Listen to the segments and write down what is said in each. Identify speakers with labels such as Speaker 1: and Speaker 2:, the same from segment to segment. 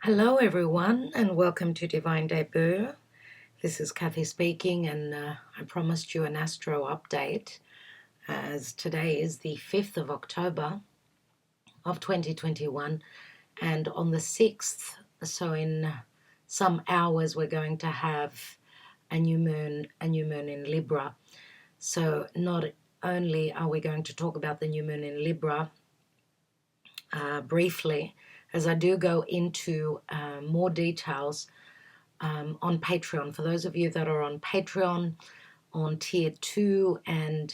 Speaker 1: Hello everyone and welcome to Divine Debut. This is Kathy speaking, and I promised you an Astro update as today is the 5th of October of 2021, and on the 6th, so in some hours, we're going to have a new moon in Libra. So not only are we going to talk about the new moon in Libra briefly, as I do go into more details on Patreon. For those of you that are on Patreon, on tier 2 and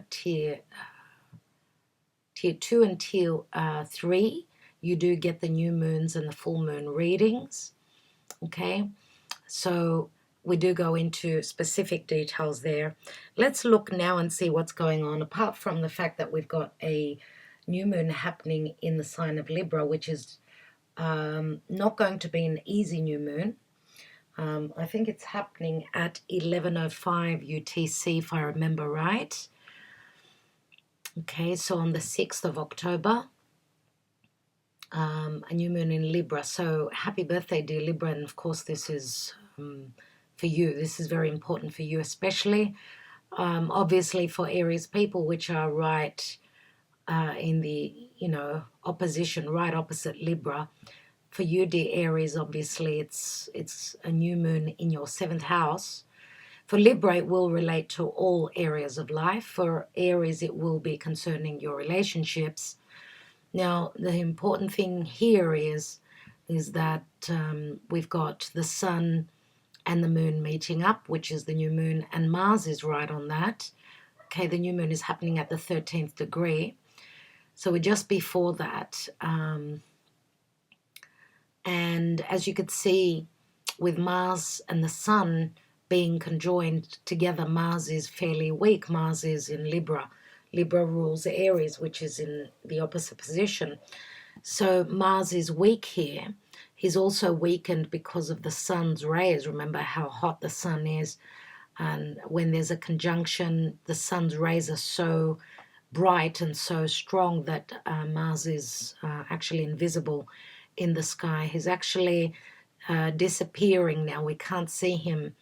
Speaker 1: tier 2 and tier 3, you do get the new moons and the full moon readings. Okay, so we do go into specific details there. Let's look now and see what's going on, apart from the fact that we've got a new moon happening in the sign of Libra, which is not going to be an easy new moon. I think it's happening at 11:05 UTC, if I remember right. Okay, so on the 6th of October, a new moon in Libra. So happy birthday, dear Libra. And of course, this is for you. This is very important for you, especially. Obviously for Aries people, which are right in the, opposition, right opposite Libra. For you, dear Aries, obviously it's a new moon in your 7th house. For Libra, it will relate to all areas of life. For Aries, it will be concerning your relationships. Now, the important thing here is that we've got the sun and the moon meeting up, which is the new moon, and Mars is right on that. Okay, the new moon is happening at the 13th degree. So we're just before that. And as you could see, with Mars and the sun being conjoined together, Mars is fairly weak. Mars is in Libra. Libra rules Aries, which is in the opposite position. So Mars is weak here. He's also weakened because of the sun's rays. Remember how hot the sun is. And when there's a conjunction, the sun's rays are so bright and so strong that Mars is actually invisible in the sky. He's actually disappearing now. We can't see him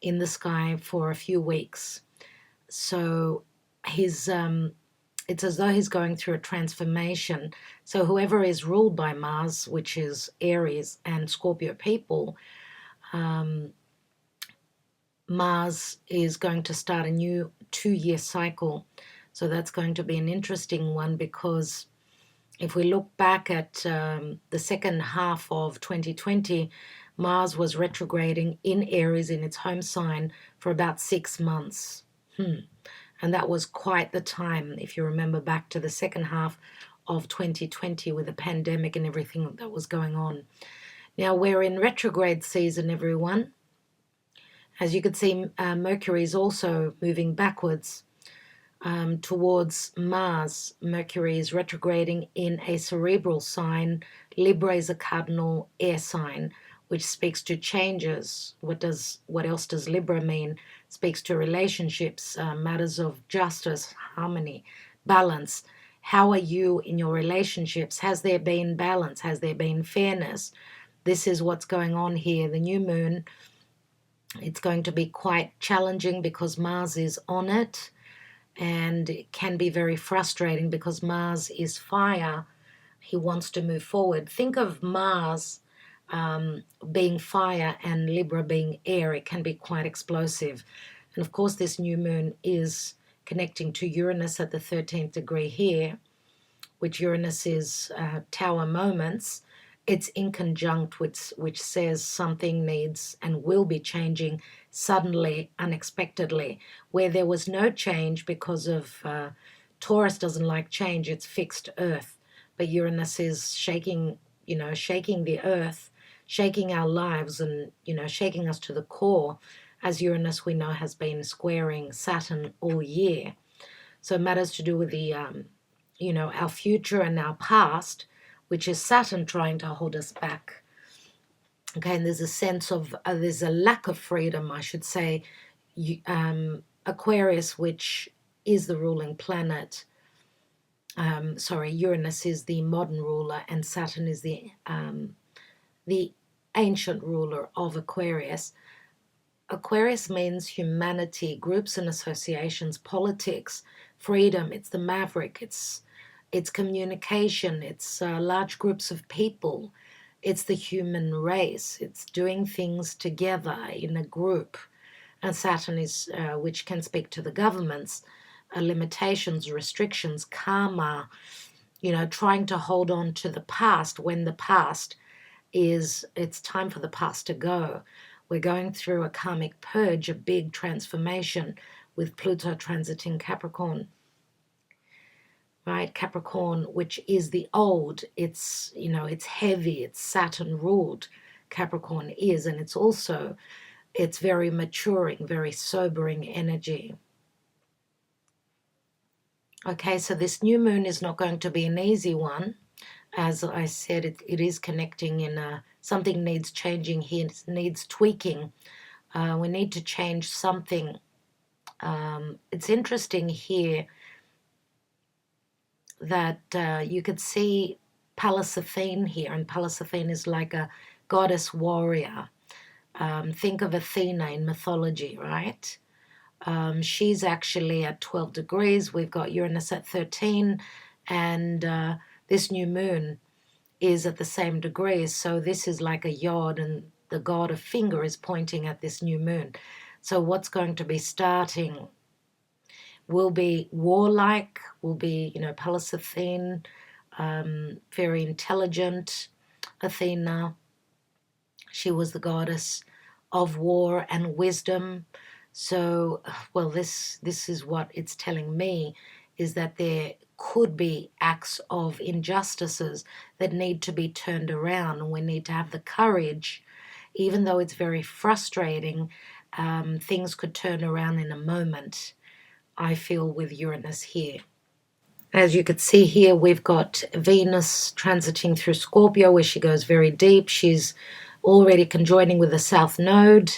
Speaker 1: in the sky for a few weeks. So it's as though he's going through a transformation. So whoever is ruled by Mars, which is Aries and Scorpio people, Mars is going to start a new 2-year cycle. So that's going to be an interesting one, because if we look back at the second half of 2020, Mars was retrograding in Aries in its home sign for about 6 months. And that was quite the time, if you remember back to the second half of 2020 with the pandemic and everything that was going on. Now we're in retrograde season, everyone. As you could see, Mercury is also moving backwards towards Mars. Mercury is retrograding in a cerebral sign. Libra is a cardinal air sign, which speaks to changes. What else does Libra mean? It speaks to relationships, matters of justice, harmony, balance. How are you in your relationships? Has there been balance? Has there been fairness? This is what's going on here. The new moon, it's going to be quite challenging because Mars is on it, and it can be very frustrating because Mars is fire. He wants to move forward. Think of Mars being fire and Libra being air. It can be quite explosive. And of course, this new moon is connecting to Uranus at the 13th degree here, which Uranus is tower moments. It's inconjunct, which says something needs and will be changing suddenly, unexpectedly. Where there was no change because of Taurus doesn't like change, it's fixed earth. But Uranus is shaking the earth, shaking our lives, and, shaking us to the core, as Uranus, we know, has been squaring Saturn all year. So matters to do with the, our future and our past, which is Saturn trying to hold us back. Okay, and there's a sense of, there's a lack of freedom, I should say. Aquarius, which is the ruling planet, Uranus is the modern ruler, and Saturn is the the ancient ruler of Aquarius. Aquarius means humanity, groups and associations, politics, freedom. It's the maverick. It's communication. It's large groups of people. It's the human race. It's doing things together in a group. And Saturn is, which can speak to the governments, limitations, restrictions, karma, trying to hold on to the past when the past it's time for the past to go. We're going through a karmic purge, a big transformation with Pluto transiting Capricorn. Right? Capricorn, which is the old, it's heavy, it's Saturn ruled. Capricorn is, and it's very maturing, very sobering energy. Okay, so this new moon is not going to be an easy one. As I said, it is connecting in something needs changing here, it needs tweaking. We need to change something. It's interesting here that you could see Pallas Athene here, and Pallas Athene is like a goddess warrior. Think of Athena in mythology, right? She's actually at 12 degrees. We've got Uranus at 13, and this new moon is at the same degrees. So this is like a yod, and the god of finger is pointing at this new moon. So what's going to be starting will be warlike, will be, Pallas Athene, very intelligent Athena. She was the goddess of war and wisdom. So, well, this is what it's telling me, is that there could be acts of injustices that need to be turned around, and we need to have the courage, even though it's very frustrating, things could turn around in a moment, I feel, with Uranus here. As you could see here, we've got Venus transiting through Scorpio, where she goes very deep. She's already conjoining with the South Node,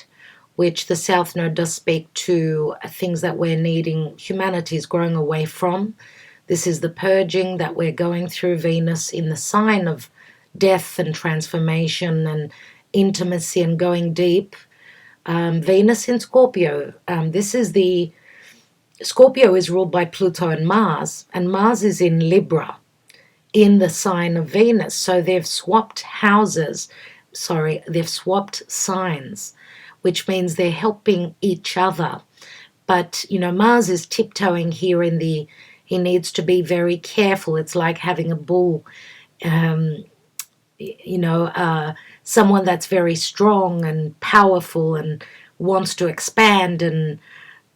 Speaker 1: which the South Node does speak to things that we're needing, humanity is growing away from. This is the purging that we're going through. Venus in the sign of death and transformation and intimacy and going deep. Venus in Scorpio. Scorpio is ruled by Pluto and Mars is in Libra, in the sign of Venus. So they've swapped signs, which means they're helping each other. But, Mars is tiptoeing here he needs to be very careful. It's like having a bull, someone that's very strong and powerful and wants to expand. And,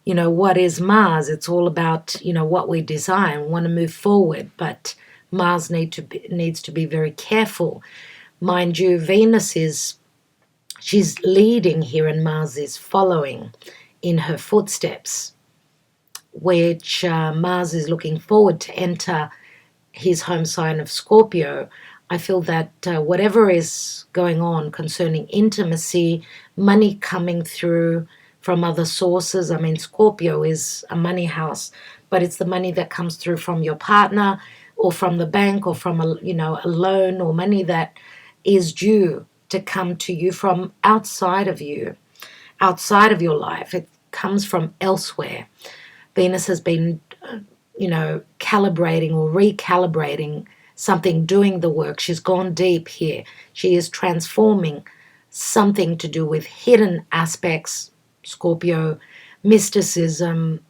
Speaker 1: what is Mars? It's all about, what we desire and want to move forward. But Mars needs to be very careful. Mind you, she's leading here and Mars is following in her footsteps, which Mars is looking forward to enter his home sign of Scorpio. I feel that whatever is going on concerning intimacy, money coming through from other sources. I mean, Scorpio is a money house, but it's the money that comes through from your partner or from the bank or from a loan, or money that is due to come to you from outside of you, outside of your life. It comes from elsewhere. Venus has been, calibrating or recalibrating something, doing the work. She's gone deep here. She is transforming something to do with hidden aspects, Scorpio, mysticism,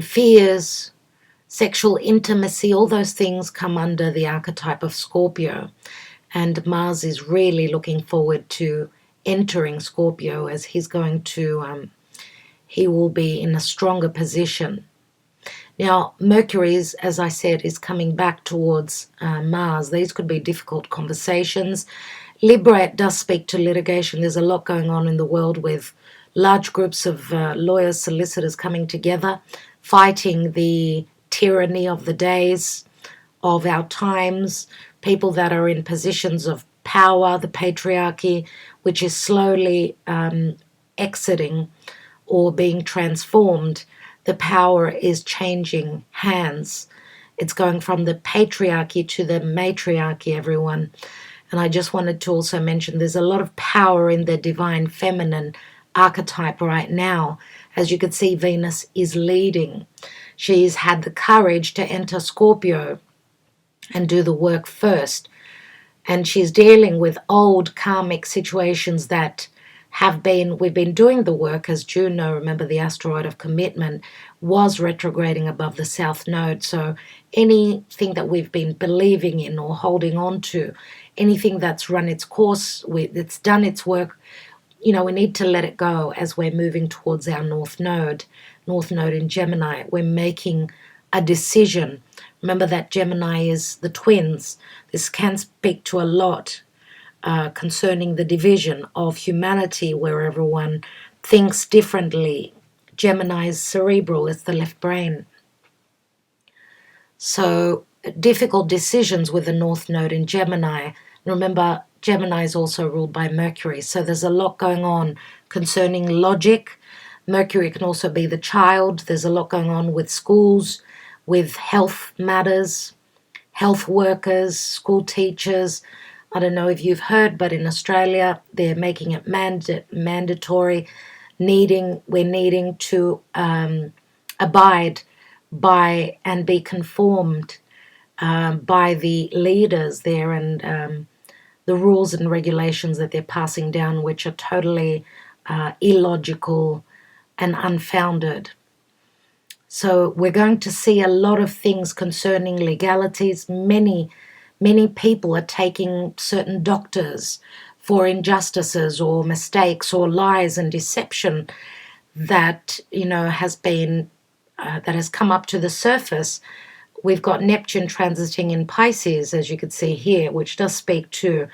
Speaker 1: fears, sexual intimacy. All those things come under the archetype of Scorpio. And Mars is really looking forward to entering Scorpio, as he's going to, he will be in a stronger position. Now, Mercury, as I said, is coming back towards Mars. These could be difficult conversations. Libra does speak to litigation. There's a lot going on in the world with large groups of lawyers, solicitors coming together, fighting the tyranny of the days, of our times, people that are in positions of power, the patriarchy, which is slowly exiting or being transformed. The power is changing hands. It's going from the patriarchy to the matriarchy, everyone. And I just wanted to also mention there's a lot of power in the divine feminine archetype right now. As you can see, Venus is leading. She's had the courage to enter Scorpio and do the work first. And she's dealing with old karmic situations that we've been doing the work, as Juno, remember the asteroid of commitment, was retrograding above the south node. So anything that we've been believing in or holding on to, anything that's run its course, it's done its work, we need to let it go as we're moving towards our north node in Gemini. We're making a decision. Remember that Gemini is the twins. This can speak to a lot concerning the division of humanity, where everyone thinks differently. Gemini is cerebral, it's the left brain. So difficult decisions with the North Node in Gemini. Remember, Gemini is also ruled by Mercury, so there's a lot going on concerning logic. Mercury can also be the child. There's a lot going on with schools, with health matters, health workers, school teachers. I don't know if you've heard, but in Australia, they're making it mandatory. We're needing to abide by and be conformed by the leaders there, and the rules and regulations that they're passing down, which are totally illogical and unfounded. So we're going to see a lot of things concerning legalities. Many people are taking certain doctors for injustices or mistakes or lies and deception that has been that has come up to the surface. We've got Neptune transiting in Pisces, as you can see here, which does speak to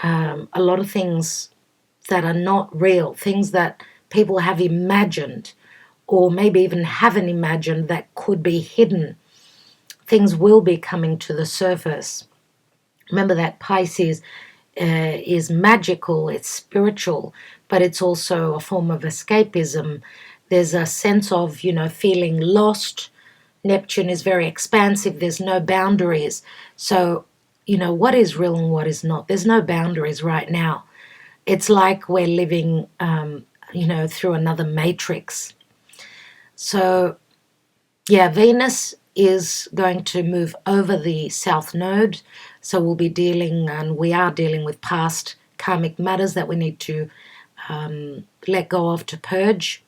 Speaker 1: a lot of things that are not real, things that people have imagined or maybe even haven't imagined that could be hidden. Things will be coming to the surface. Remember that Pisces is magical, it's spiritual, but it's also a form of escapism. There's a sense of, feeling lost. Neptune is very expansive. There's no boundaries. So, what is real and what is not? There's no boundaries right now. It's like we're living, through another matrix. So, yeah, Venus is going to move over the south node. So we'll be dealing, and we are dealing with past karmic matters that we need to let go of, to purge.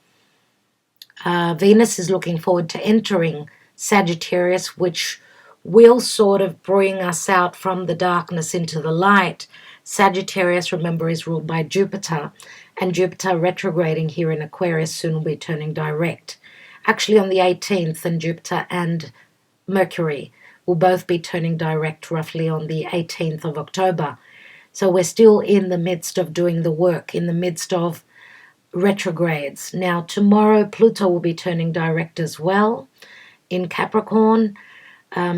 Speaker 1: Venus is looking forward to entering Sagittarius, which will sort of bring us out from the darkness into the light. Sagittarius, remember, is ruled by Jupiter, and Jupiter retrograding here in Aquarius soon will be turning direct. Actually on the 18th, and Jupiter and Mercury will both be turning direct roughly on the 18th of October. So we're still in the midst of doing the work, in the midst of retrogrades. Now tomorrow Pluto will be turning direct as well in Capricorn.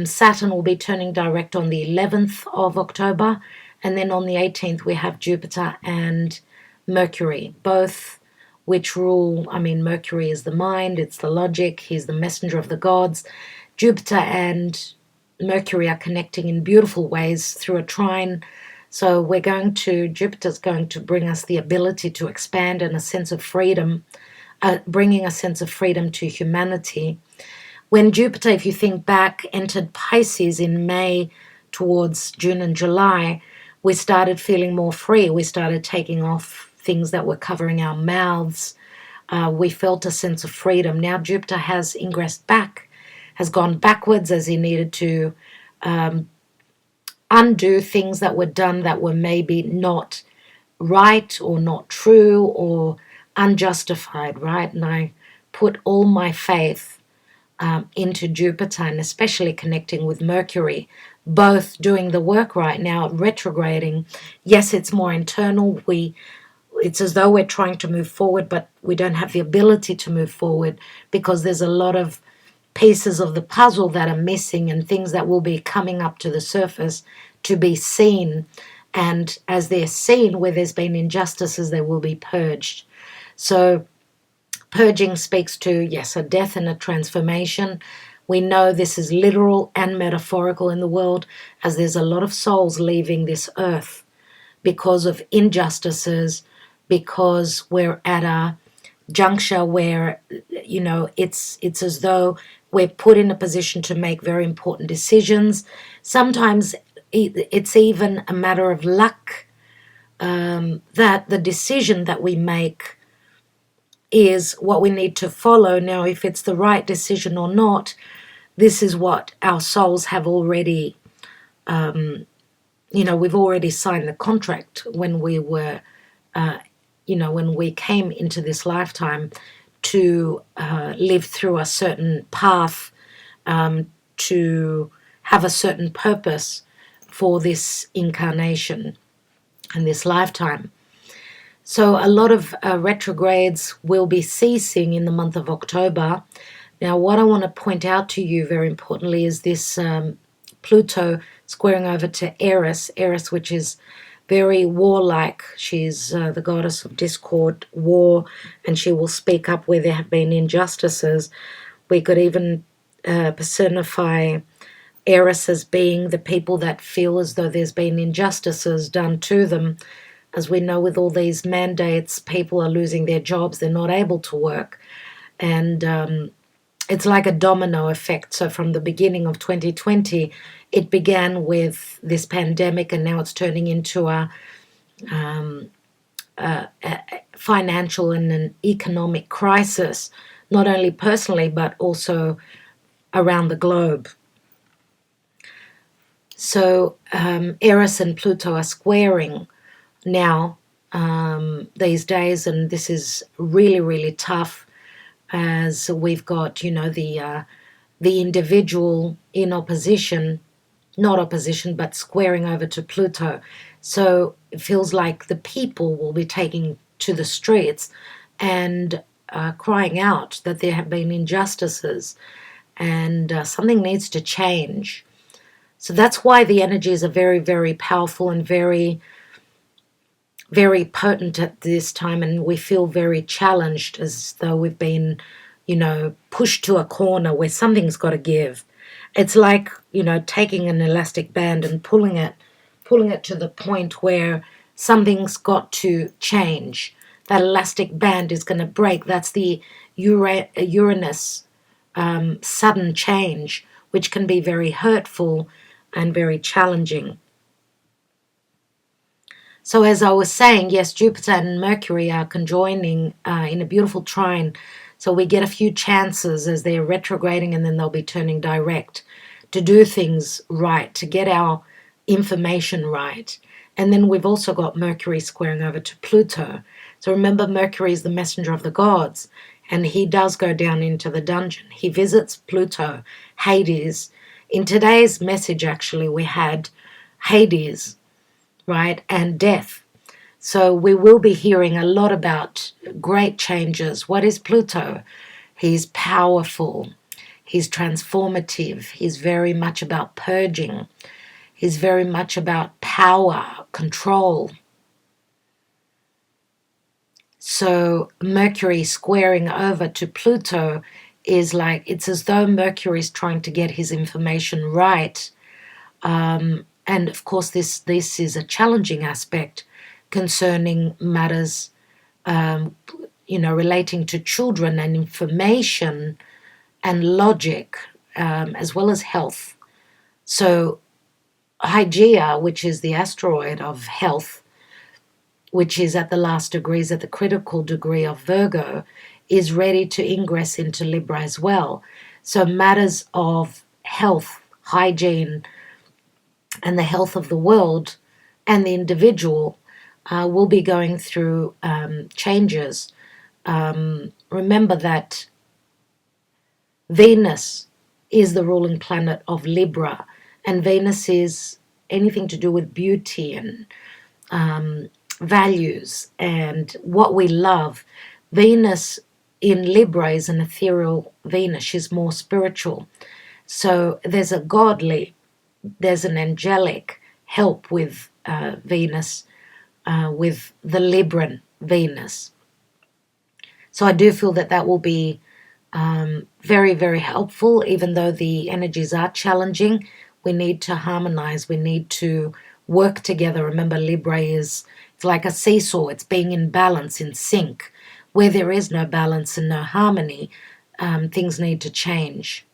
Speaker 1: Saturn will be turning direct on the 11th of October, and then on the 18th we have Jupiter and Mercury, both which rule, Mercury is the mind, it's the logic, he's the messenger of the gods. Jupiter and Mercury are connecting in beautiful ways through a trine. So Jupiter's going to bring us the ability to expand and a sense of freedom, bringing a sense of freedom to humanity. When Jupiter, if you think back, entered Pisces in May towards June and July, we started feeling more free. We started taking off things that were covering our mouths. We felt a sense of freedom. Now Jupiter has ingressed back, has gone backwards as he needed to undo things that were done that were maybe not right or not true or unjustified, right? And I put all my faith into Jupiter, and especially connecting with Mercury, both doing the work right now, retrograding. Yes, it's more internal. It's as though we're trying to move forward, but we don't have the ability to move forward because there's a lot of pieces of the puzzle that are missing and things that will be coming up to the surface to be seen. And as they're seen, where there's been injustices, they will be purged. So purging speaks to, yes, a death and a transformation. We know this is literal and metaphorical in the world, as there's a lot of souls leaving this earth because of injustices, because we're at a juncture where, it's as though we're put in a position to make very important decisions. Sometimes it's even a matter of luck, that the decision that we make is what we need to follow. Now, if it's the right decision or not, this is what our souls have already, we've already signed the contract when we were, when we came into this lifetime to live through a certain path, to have a certain purpose for this incarnation and this lifetime. So a lot of retrogrades will be ceasing in the month of October. Now, what I want to point out to you very importantly is this Pluto squaring over to Eris, which is very warlike. She's the goddess of discord, war, and she will speak up where there have been injustices. We could even personify Eris as being the people that feel as though there's been injustices done to them. As we know, with all these mandates, people are losing their jobs, they're not able to work. And it's like a domino effect. So from the beginning of 2020, it began with this pandemic, and now it's turning into a financial and an economic crisis, not only personally, but also around the globe. So Eris and Pluto are squaring now these days, and this is really, really tough, as we've got, the individual in opposition, not opposition, but squaring over to Pluto. So it feels like the people will be taking to the streets and crying out that there have been injustices, and something needs to change. So that's why the energies are very, very powerful and very, very potent at this time, and we feel very challenged, as though we've been, pushed to a corner where something's got to give. It's like, taking an elastic band and pulling it to the point where something's got to change. That elastic band is going to break. That's the Uranus sudden change, which can be very hurtful and very challenging. So as I was saying, yes, Jupiter and Mercury are conjoining in a beautiful trine. So we get a few chances as they're retrograding, and then they'll be turning direct to do things right, to get our information right. And then we've also got Mercury squaring over to Pluto. So remember, Mercury is the messenger of the gods, and he does go down into the dungeon. He visits Pluto, Hades. In today's message, actually, we had Hades, right, and death. So we will be hearing a lot about great changes. What is Pluto? He's powerful. He's transformative. He's very much about purging. He's very much about power, control. So Mercury squaring over to Pluto is like, it's as though Mercury is trying to get his information right. And of course, this is a challenging aspect concerning matters, relating to children and information and logic, as well as health. So Hygeia, which is the asteroid of health, which is at the last degrees, at the critical degree of Virgo, is ready to ingress into Libra as well. So matters of health, hygiene, and the health of the world and the individual will be going through changes. Remember that Venus is the ruling planet of Libra, and Venus is anything to do with beauty and values and what we love. Venus in Libra is an ethereal Venus. She's more spiritual. So there's an angelic help with Venus, with the Libran Venus. So I do feel that will be Very, very helpful, even though the energies are challenging. We need to harmonize. We need to work together. Remember, Libra it's like a seesaw. It's being in balance, in sync. Where there is no balance and no harmony, things need to change.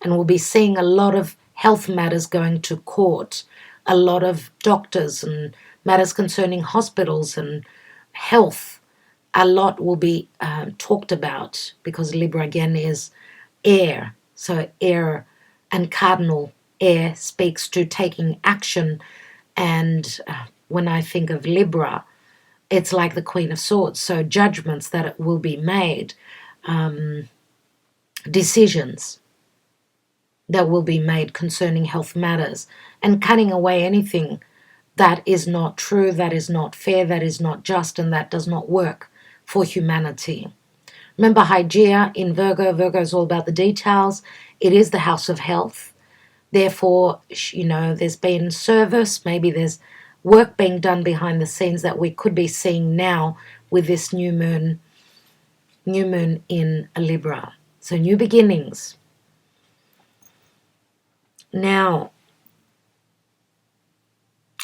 Speaker 1: And we'll be seeing a lot of health matters going to court, a lot of doctors and matters concerning hospitals and health. A lot will be talked about because Libra again is air. So air and cardinal air speaks to taking action. And when I think of Libra, it's like the Queen of Swords. So judgments that will be made, decisions that will be made concerning health matters, and cutting away anything that is not true, that is not fair, that is not just, and that does not work for humanity. Remember Hygeia in Virgo. Virgo is all about the details. It is the house of health. Therefore, there's been service. Maybe there's work being done behind the scenes that we could be seeing now with this new moon in Libra. So new beginnings. Now,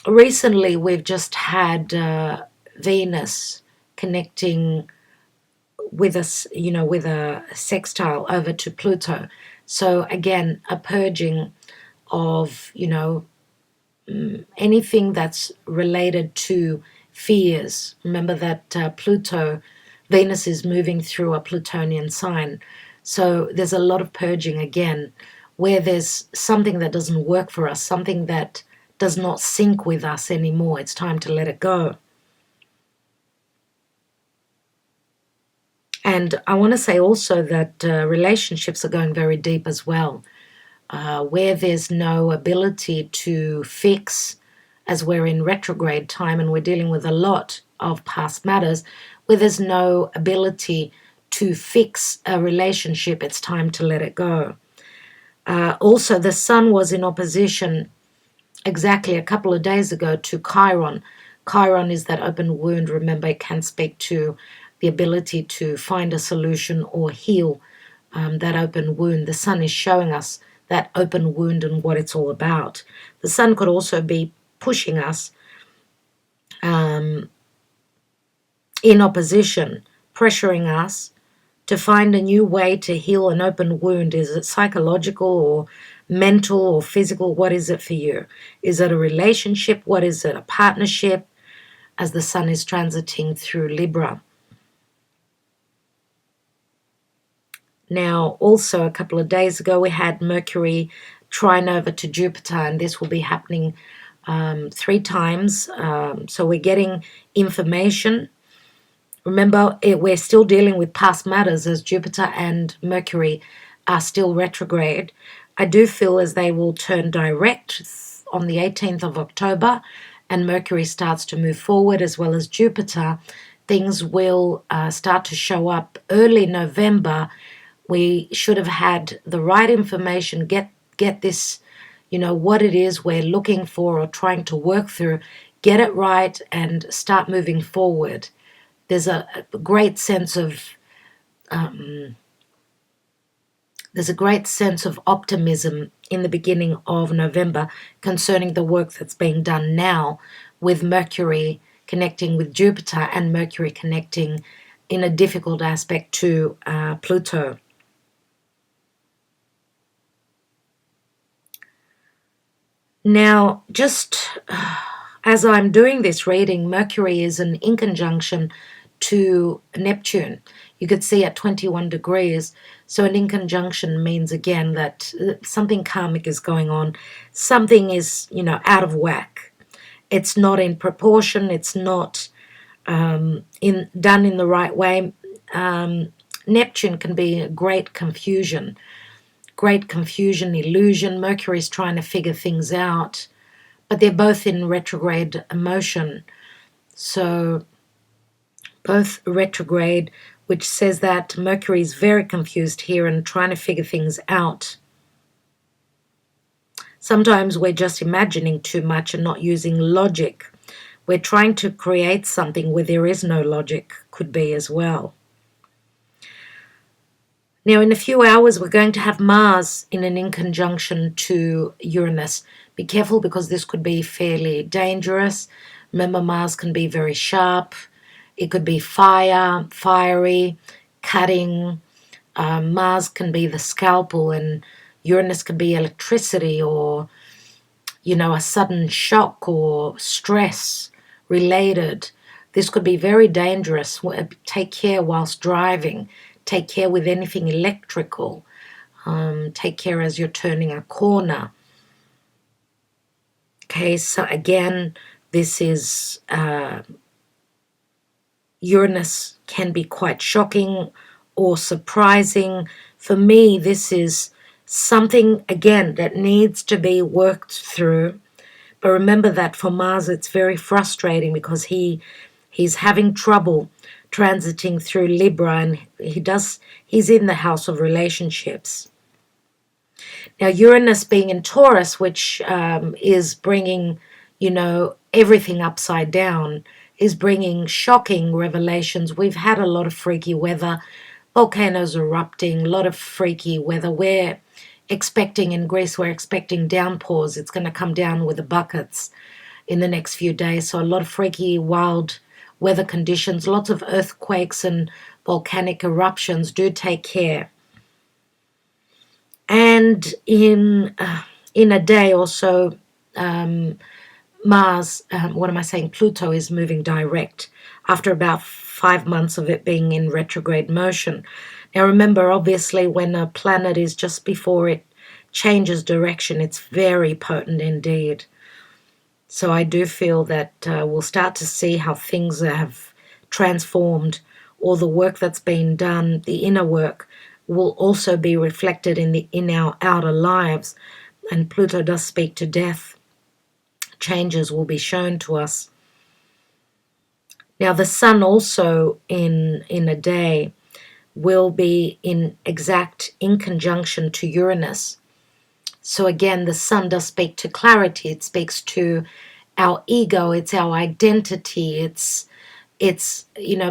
Speaker 1: recently we've just had Venus connecting with us, with a sextile over to Pluto. So again, a purging of, anything that's related to fears. Remember that Venus is moving through a Plutonian sign. So there's a lot of purging again, where there's something that doesn't work for us, something that does not sync with us anymore. It's time to let it go. And I want to say also that relationships are going very deep as well, where there's no ability to fix, as we're in retrograde time and we're dealing with a lot of past matters, where there's no ability to fix a relationship. It's time to let it go. Also, the Sun was in opposition exactly a couple of days ago to Chiron. Chiron is that open wound. Remember, it can speak to the ability to find a solution or heal that open wound. The Sun is showing us that open wound and what it's all about. The Sun could also be pushing us in opposition, pressuring us to find a new way to heal an open wound. Is it psychological or mental or physical? What is it for you? Is it a relationship? What is it? A partnership? As the Sun is transiting through Libra. Now, also a couple of days ago, we had Mercury trine over to Jupiter, and this will be happening 3 times. So we're getting information. Remember, we're still dealing with past matters as Jupiter and Mercury are still retrograde. I do feel as they will turn direct on the 18th of October and Mercury starts to move forward as well as Jupiter. Things will start to show up early November. We should have had the right information, get this, what it is we're looking for or trying to work through, get it right and start moving forward. There's a great sense of optimism in the beginning of November concerning the work that's being done now with Mercury connecting with Jupiter and Mercury connecting in a difficult aspect to Pluto. Now, just as I'm doing this reading, Mercury is in inconjunction to Neptune. You could see at 21 degrees. So an inconjunction means, again, that something karmic is going on. Something is, out of whack. It's not in proportion. It's not done in the right way. Neptune can be a great confusion, illusion. Mercury's trying to figure things out. But they're both in retrograde motion. So both retrograde, which says that Mercury is very confused here and trying to figure things out. Sometimes we're just imagining too much and not using logic. We're trying to create something where there is no logic, could be as well. Now, in a few hours, we're going to have Mars in an inconjunction to Uranus. Be careful because this could be fairly dangerous. Remember, Mars can be very sharp. It could be fiery, cutting. Mars can be the scalpel, and Uranus can be electricity or, a sudden shock or stress related. This could be very dangerous. Take care whilst driving. Take care with anything electrical. Take care as you're turning a corner. Okay, so again, this is Uranus can be quite shocking or surprising. For me, this is something, again, that needs to be worked through. But remember that for Mars, it's very frustrating because he's having trouble transiting through Libra, and he's in the house of relationships. Now, Uranus being in Taurus, which is bringing, everything upside down, is bringing shocking revelations. We've had a lot of freaky weather, volcanoes erupting, a lot of freaky weather. We're expecting in Greece, we're expecting downpours. It's going to come down with the buckets in the next few days. So a lot of freaky, wild weather conditions, lots of earthquakes and volcanic eruptions. Do take care. And in a day or so, Mars, Pluto is moving direct after about 5 months of it being in retrograde motion. Now remember, obviously, when a planet is just before it changes direction, it's very potent indeed. So I do feel that we'll start to see how things have transformed. All the work that's been done, the inner work, will also be reflected in our outer lives. And Pluto does speak to death. Changes will be shown to us. Now the Sun also in a day will be in exact inconjunction to Uranus. So again, the Sun does speak to clarity. It speaks to our ego. It's our identity. It's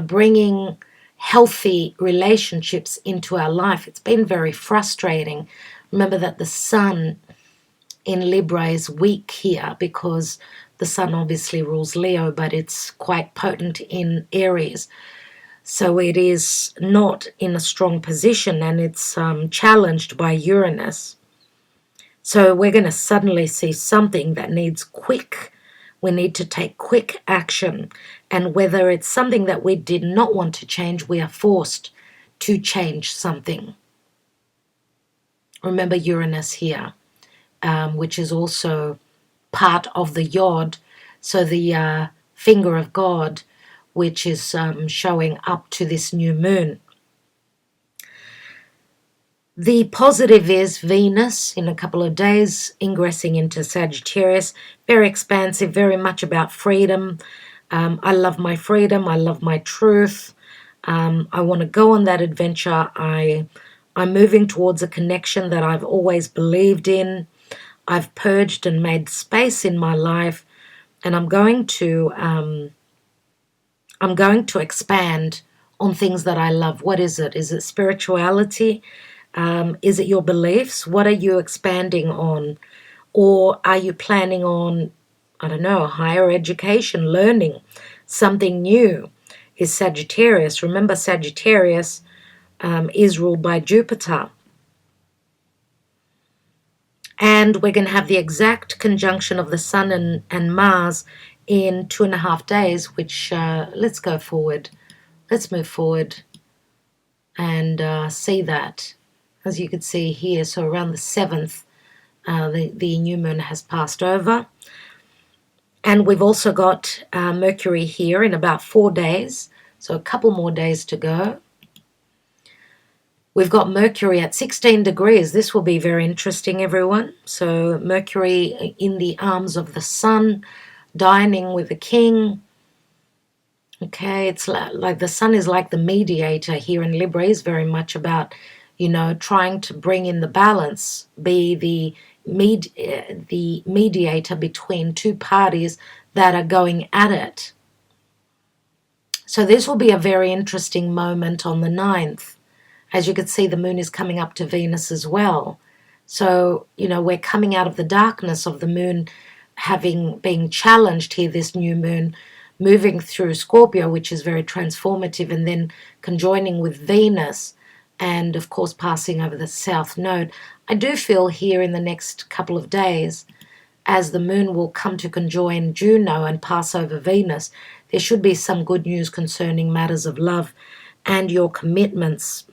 Speaker 1: bringing healthy relationships into our life. It's been very frustrating. Remember that the Sun in Libra is weak here because the Sun obviously rules Leo, but it's quite potent in Aries. So it is not in a strong position, and it's challenged by Uranus. So we're going to suddenly see something that needs we need to take quick action. And whether it's something that we did not want to change, we are forced to change something. Remember Uranus here, which is also part of the Yod, so the finger of God, which is showing up to this new moon. The positive is Venus in a couple of days, ingressing into Sagittarius. Very expansive, very much about freedom. I love my freedom. I love my truth. I want to go on that adventure. I'm moving towards a connection that I've always believed in. I've purged and made space in my life, and I'm going to expand on things that I love. What is it? Is it spirituality? Is it your beliefs? What are you expanding on? Or are you planning on, higher education, learning something new? Is Sagittarius. Remember, Sagittarius is ruled by Jupiter. And we're going to have the exact conjunction of the Sun and Mars in 2.5 days, which let's go forward. Let's move forward and see that. As you can see here, so around the 7th, the new moon has passed over. And we've also got Mercury here in about 4 days, so a couple more days to go. We've got Mercury at 16 degrees. This will be very interesting, everyone. So Mercury in the arms of the Sun, dining with the king. Okay, it's like the Sun is like the mediator here in Libra. Is very much about, trying to bring in the balance, be the mediator between two parties that are going at it. So this will be a very interesting moment on the 9th. As you can see, the moon is coming up to Venus as well. So, we're coming out of the darkness of the moon having been challenged here, this new moon, moving through Scorpio, which is very transformative, and then conjoining with Venus, and of course passing over the south node. I do feel here in the next couple of days, as the moon will come to conjoin Juno and pass over Venus, there should be some good news concerning matters of love and your commitments.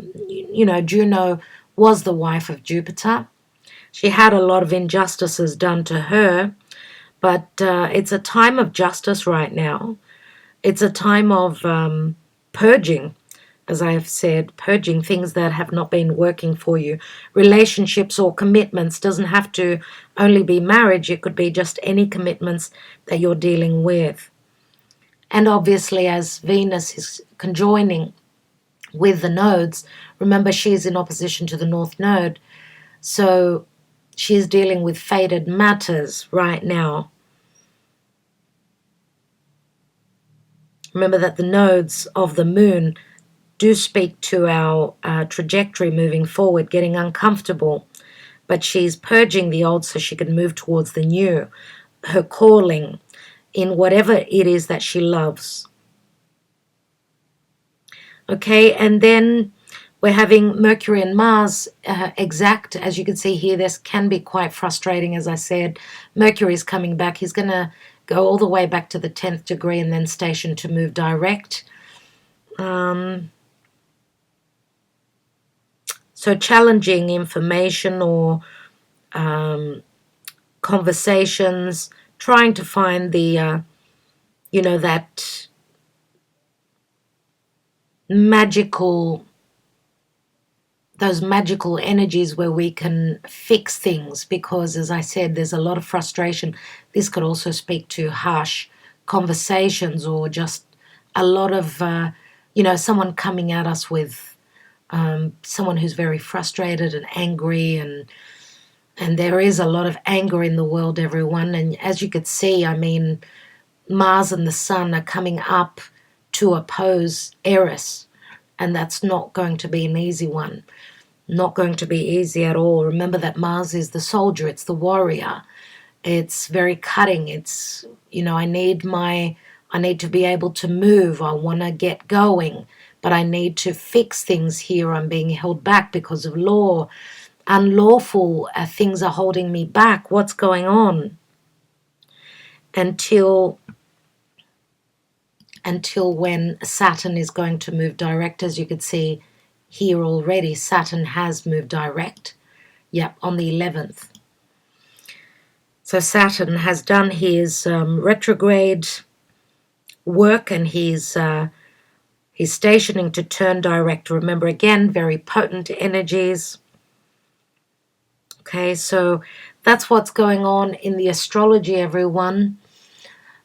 Speaker 1: Juno was the wife of Jupiter. She had a lot of injustices done to her, but it's a time of justice right now. It's a time of purging, as I have said, purging things that have not been working for you. Relationships or commitments doesn't have to only be marriage. It could be just any commitments that you're dealing with. And obviously, as Venus is conjoining with the nodes, remember she's in opposition to the North Node, so she's dealing with fated matters right now. Remember that the nodes of the moon do speak to our trajectory moving forward, getting uncomfortable, but she's purging the old so she can move towards the new, her calling in whatever it is that she loves. Okay, and then we're having Mercury and Mars exact. As you can see here, this can be quite frustrating, as I said. Mercury is coming back. He's going to go all the way back to the 10th degree and then station to move direct. So challenging information or conversations, trying to find the, that those magical energies where we can fix things, because as I said, there's a lot of frustration. This could also speak to harsh conversations or just a lot of, someone coming at us with someone who's very frustrated and angry, and there is a lot of anger in the world, everyone. And as you could see, Mars and the Sun are coming up to oppose Eris, and that's not going to be an easy one. Not going to be easy at all. Remember that Mars is the soldier, it's the warrior. It's very cutting. It's, I need to be able to move. I want to get going, but I need to fix things here. I'm being held back because of law. Unlawful things are holding me back. What's going on? Until when Saturn is going to move direct. As you can see here already, Saturn has moved direct. Yep, on the 11th. So Saturn has done his retrograde work, and he's stationing to turn direct. Remember, again, very potent energies. Okay, so that's what's going on in the astrology, everyone.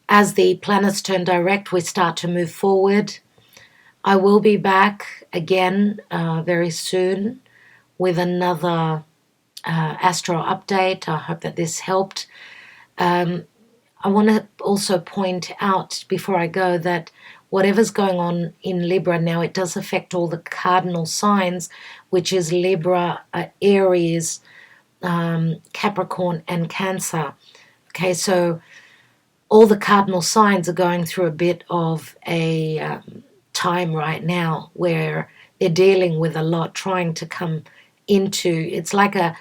Speaker 1: As the planets turn direct, we start to move forward. I will be back again very soon with another Astro update. I hope that this helped. I want to also point out before I go that whatever's going on in Libra now, it does affect all the cardinal signs, which is Libra, Aries, Capricorn, and Cancer. Okay, so all the cardinal signs are going through a bit of a time right now where they're dealing with a lot, trying to come into, it's like a,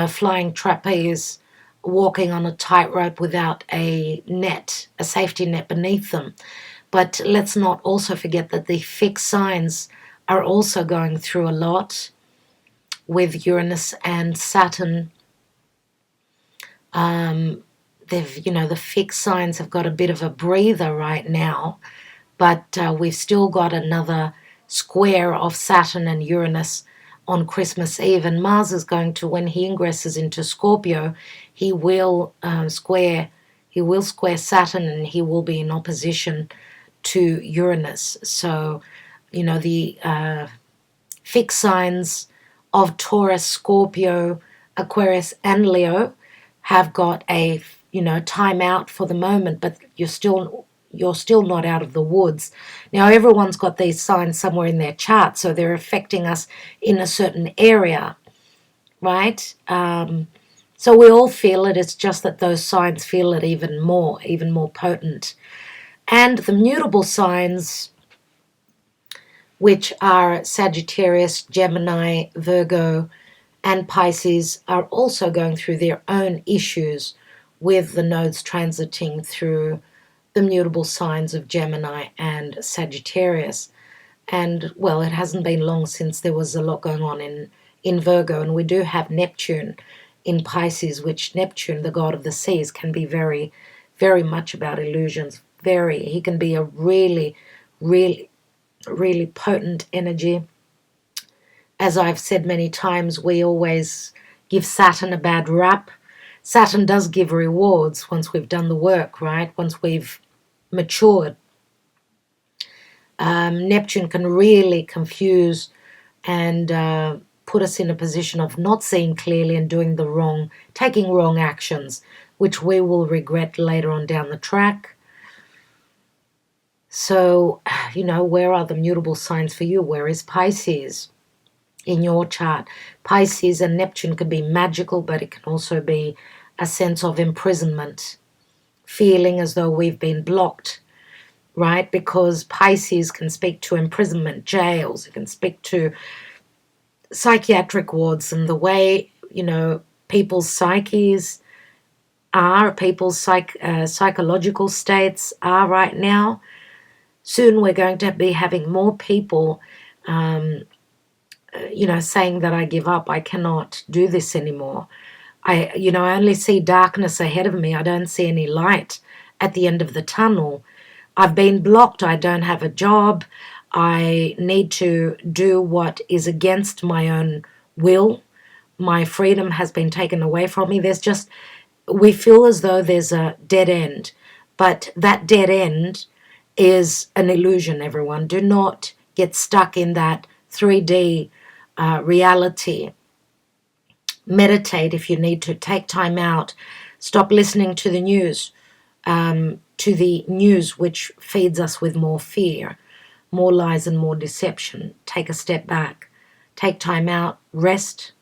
Speaker 1: flying trapeze, walking on a tightrope without a net, a safety net beneath them. But let's not also forget that the fixed signs are also going through a lot with Uranus and Saturn. The fixed signs have got a bit of a breather right now, but we've still got another square of Saturn and Uranus on Christmas Eve, and Mars is going to, when he ingresses into Scorpio, he will square Saturn, and he will be in opposition to Uranus. So, the fixed signs of Taurus, Scorpio, Aquarius, and Leo have got a time out for the moment, but you're still you're still not out of the woods. Now, everyone's got these signs somewhere in their chart, so they're affecting us in a certain area, right? So we all feel it. It's just that those signs feel it even more potent. And the mutable signs, which are Sagittarius, Gemini, Virgo, and Pisces, are also going through their own issues with the nodes transiting through the mutable signs of Gemini and Sagittarius. And, well, it hasn't been long since there was a lot going on in Virgo, and we do have Neptune in Pisces, which Neptune, the god of the seas, can be very, very much about illusions. He can be a really, really, really potent energy. As I've said many times, we always give Saturn a bad rap. Saturn does give rewards once we've done the work, right? Once we've matured. Neptune can really confuse and put us in a position of not seeing clearly and taking wrong actions, which we will regret later on down the track. So, where are the mutable signs for you? Where is Pisces in your chart? Pisces and Neptune can be magical, but it can also be a sense of imprisonment, feeling as though we've been blocked, right? Because Pisces can speak to imprisonment, jails. It can speak to psychiatric wards, and the way, people's psyches are, people's psychological states are right now. Soon we're going to be having more people, saying that I give up, I cannot do this anymore. I only see darkness ahead of me. I don't see any light at the end of the tunnel. I've been blocked. I don't have a job. I need to do what is against my own will. My freedom has been taken away from me. We feel as though there's a dead end, but that dead end is an illusion, everyone. Do not get stuck in that 3D reality. Meditate if you need to. Take time out. Stop listening to the news. Which feeds us with more fear, more lies and more deception. Take a step back. Take time out. Rest.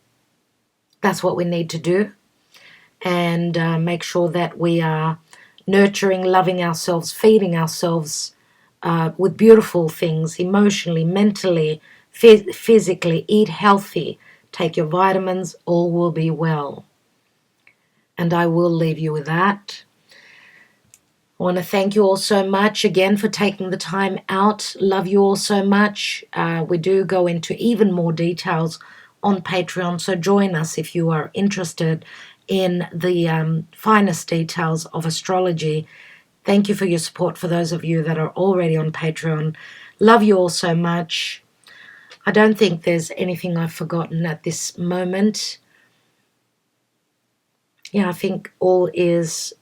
Speaker 1: That's what we need to do. And make sure that we are nurturing, loving ourselves, feeding ourselves with beautiful things, emotionally, mentally, physically. Eat healthy. Take your vitamins. All will be well. And I will leave you with that. I want to thank you all so much again for taking the time out. Love you all so much. We do go into even more details on Patreon, so join us if you are interested in the finest details of astrology. Thank you for your support for those of you that are already on Patreon. Love you all so much. I don't think there's anything I've forgotten at this moment. Yeah, I think all is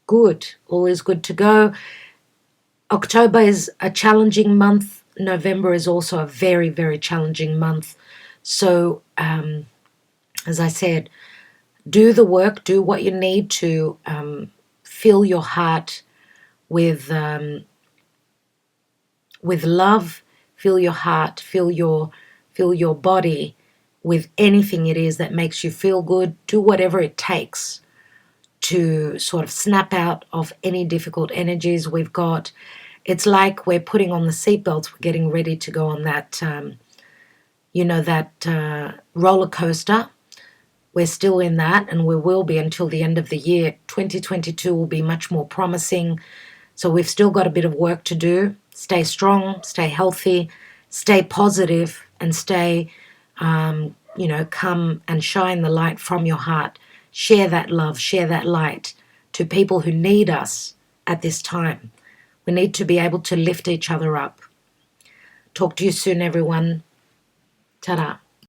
Speaker 1: good. All is good to go. October is a challenging month. November is also a very, very challenging month. So, as I said, do the work, do what you need to fill your heart with love, fill your heart, fill your body with anything it is that makes you feel good. Do whatever it takes to sort of snap out of any difficult energies we've got. It's like we're putting on the seatbelts, we're getting ready to go on that, roller coaster. We're still in that, and we will be until the end of the year. 2022 will be much more promising. So we've still got a bit of work to do. Stay strong, stay healthy, stay positive, and stay, come and shine the light from your heart. Share that love, share that light to people who need us at this time. We need to be able to lift each other up. Talk to you soon, everyone. Ta-da.